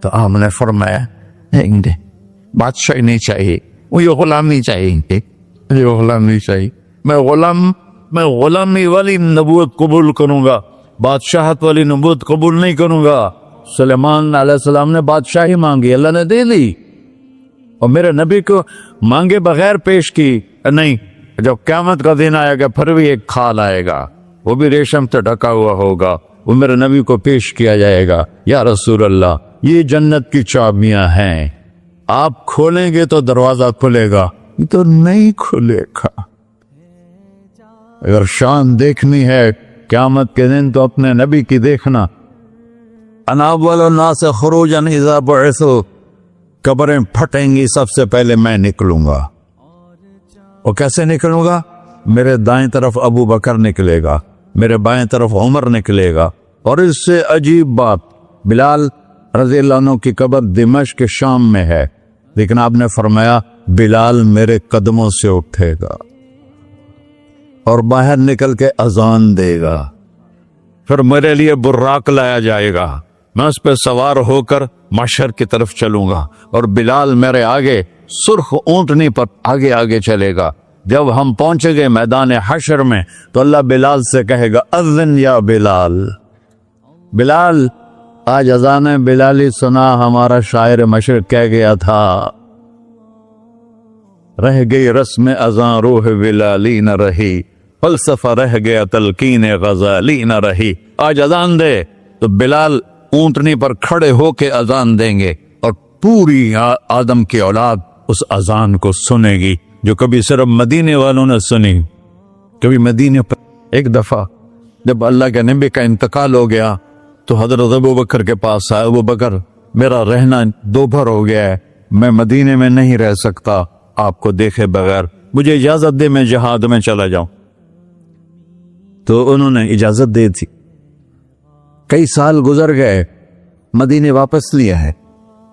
تو آپ نے فرمایا بادشاہی نہیں چاہیے, مجھے غلامی چاہیے, مجھے غلامی چاہیے. میں غلامی والی نبوت قبول کروں گا, بادشاہت والی نبوت قبول نہیں کروں گا. سلیمان علیہ السلام نے بادشاہی مانگی, اللہ نے دے دی, اور میرے نبی کو مانگے بغیر پیش کی نہیں. جب قیامت کا دن آئے گا پھر بھی ایک کھال آئے گا, وہ بھی ریشم سے ڈھکا ہوا ہوگا, وہ میرے نبی کو پیش کیا جائے گا. یا رسول اللہ یہ جنت کی چابیاں ہیں, آپ کھولیں گے تو دروازہ کھلے گا, تو نہیں کھلے گا. اگر شان دیکھنی ہے قیامت کے دن تو اپنے نبی کی دیکھنا. انا اول الناس خروجا اذا بعثوا, قبریں پھٹیں گی سب سے پہلے میں نکلوں گا. اور کیسے نکلوں گا؟ میرے دائیں طرف ابو بکر نکلے گا, میرے بائیں طرف عمر نکلے گا. اور اس سے عجیب بات, بلال رضی اللہ عنہ کی قبر دمشق کے شام میں ہے, لیکن آپ نے فرمایا بلال میرے قدموں سے اٹھے گا اور باہر نکل کے اذان دے گا. پھر میرے لیے براق لایا جائے گا, میں اس پہ سوار ہو کر محشر کی طرف چلوں گا, اور بلال میرے آگے سرخ اونٹنی پر آگے آگے چلے گا. جب ہم پہنچے گے میدان حشر میں تو اللہ بلال سے کہے گا اذن یا بلال. بلال, آج اذان بلالی سنا, ہمارا شاعر مشرق کہہ گیا تھا رہ گئی رسم اذان روح بلالی نہ رہی, فلسفہ رہ گیا تلقین غزالی نہ رہی. آج اذان دے تو بلال اونٹنی پر کھڑے ہو کے اذان دیں گے, اور پوری آدم کی اولاد اس اذان کو سنے گی جو کبھی صرف مدینے والوں نے سنی. کبھی مدینے پر ایک دفعہ جب اللہ کے نبی کا انتقال ہو گیا تو حضرت ابو بکر کے پاس آیا، ابو بکر میرا رہنا دوپہر ہو گیا ہے، میں مدینے میں نہیں رہ سکتا آپ کو دیکھے بغیر، مجھے اجازت دے میں جہاد میں چلا جاؤں۔ تو انہوں نے اجازت دے دی۔ کئی سال گزر گئے، مدینے واپس لیا ہے۔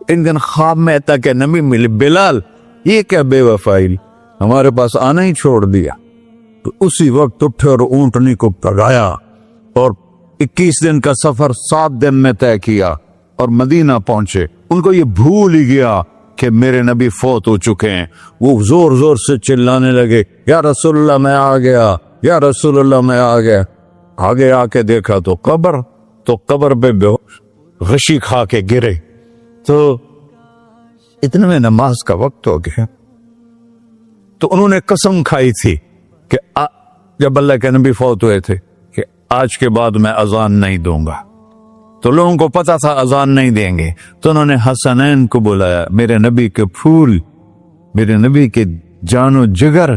ایک دن خواب میں آتا کہ نبی ملے، بلال یہ کیا بے وفائی، ہمارے پاس آنا ہی چھوڑ دیا۔ تو اسی وقت اٹھے اور اونٹنی کو پگایا اور 21 دن کا سفر 7 دن میں طے کیا اور مدینہ پہنچے۔ ان کو یہ بھول ہی گیا کہ میرے نبی فوت ہو چکے ہیں۔ وہ زور زور سے چلانے لگے، یا رسول اللہ میں آ گیا، یا رسول اللہ میں آ گیا۔ آگے آ کے دیکھا تو قبر پہ غشی کھا کے گرے۔ تو اتنے میں نماز کا وقت ہو گیا۔ تو انہوں نے قسم کھائی تھی کہ جب اللہ کے نبی فوت ہوئے تھے کہ آج کے بعد میں اذان نہیں دوں گا۔ تو لوگوں کو پتا تھا اذان نہیں دیں گے، تو انہوں نے حسنین کو بلایا، میرے نبی کے پھول، میرے نبی کے جان و جگر،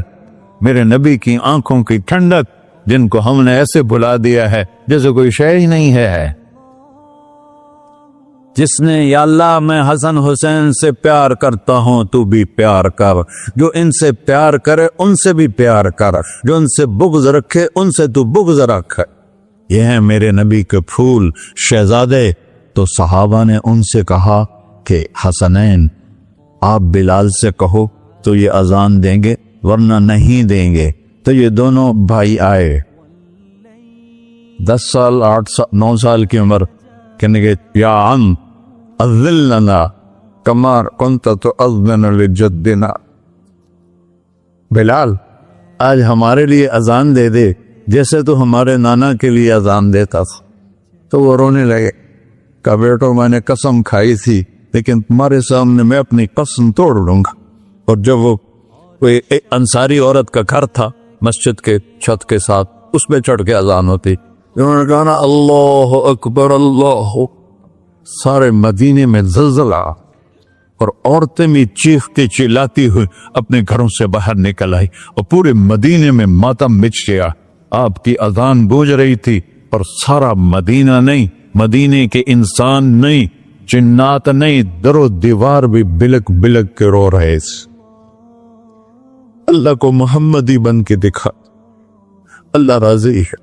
میرے نبی کی آنکھوں کی ٹھنڈک، جن کو ہم نے ایسے بلا دیا ہے جیسے کوئی شے ہی نہیں ہے۔ جس نے یا اللہ میں حسن حسین سے پیار کرتا ہوں تو بھی پیار کر، جو ان سے پیار کرے ان سے بھی پیار کر، جو ان سے بغض رکھے ان سے تو بغض رکھ۔ یہ ہیں میرے نبی کے پھول شہزادے۔ تو صحابہ نے ان سے کہا کہ حسنین آپ بلال سے کہو تو یہ اذان دیں گے، ورنہ نہیں دیں گے۔ تو یہ دونوں بھائی آئے، 10 سال 8 سال 9 سال کی عمر، کہنے گے یا عم اذن لنا کما کنت تؤذن لجدنا، بلال آج ہمارے لیے اذان دے دے جیسے تو ہمارے نانا کے لیے اذان دیتا تھا۔ تو وہ رونے لگے، کہا بیٹو میں نے قسم کھائی تھی لیکن تمہارے سامنے میں اپنی قسم توڑ لوں گا۔ اور جب وہ کوئی انصاری عورت کا گھر تھا مسجد کے چھت کے ساتھ، اس پہ چڑھ کے اذان ہوتی، انہوں نے کہا نا اللہ اکبر اللہ، سارے مدینے میں زلزلہ، اور عورتیں بھی چیختی چلاتی ہوئی اپنے گھروں سے باہر نکل آئی، اور پورے مدینے میں ماتم مچ گیا۔ آپ کی اذان گونج رہی تھی اور سارا مدینہ نہیں، مدینے کے انسان نہیں، جنات نہیں، در و دیوار بھی بلک بلک کے رو رہے۔ اللہ کو محمدی بن کے دکھا، اللہ راضی ہے،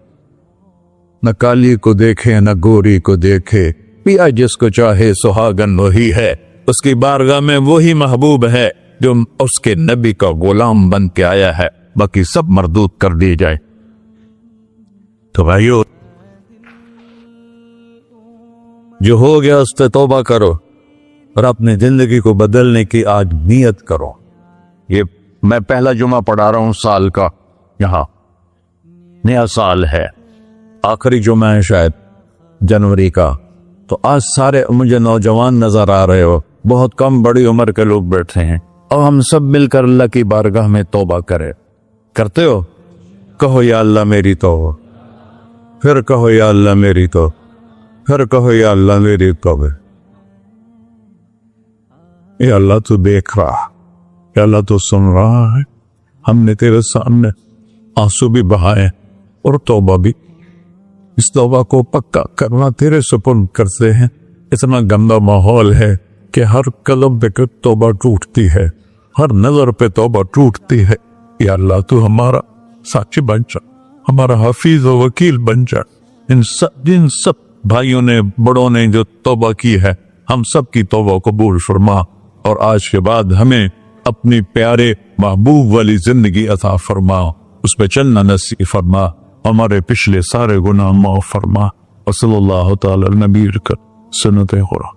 نہ کالی کو دیکھے نہ گوری کو دیکھے، پیا جس کو چاہے سہاگن وہی ہے، اس کی بارگاہ میں وہی محبوب ہے جو اس کے نبی کا غلام بن کے آیا ہے، باقی سب مردود کر دی جائے۔ تو بھائیو جو ہو گیا اس پہ توبہ کرو اور اپنی زندگی کو بدلنے کی آج نیت کرو۔ یہ میں پہلا جمعہ پڑھا رہا ہوں سال کا، یہاں نیا سال ہے، آخری جمعہ ہے شاید جنوری کا۔ تو آج سارے مجھے نوجوان نظر آ رہے ہو، بہت کم بڑی عمر کے لوگ بیٹھے ہیں، اور ہم سب مل کر اللہ کی بارگاہ میں توبہ کرتے ہو؟ کہو یا اللہ میری توبہ، پھر کہو یا اللہ میری توبہ، پھر کہو یا اللہ میری توبہ۔ یا اللہ تو دیکھ رہا، یا اللہ تو سن رہا ہے، ہم نے تیرے سامنے آنسو بھی بہائے اور توبہ بھی، اس توبہ کو پکا کرنا تیرے سپرد کرتے ہیں۔ اتنا گندا ماحول ہے کہ ہر قدم پہ توبہ ٹوٹتی ہے، ہر نظر پہ توبہ ٹوٹتی ہے۔ یا اللہ تو ہمارا ساتھی بن جا، ہمارا حفیظ و وکیل بن جا۔ جن سب بھائیوں نے بڑوں نے جو توبہ کی ہے، ہم سب کی توبہ قبول فرما، اور آج کے بعد ہمیں اپنی پیارے محبوب والی زندگی عطا فرما، اس پہ چلنا نصیب فرما، ہمارے پچھلے سارے گناہ معاف فرما۔ وصلی اللہ تعالی نبی کر سنت خورا۔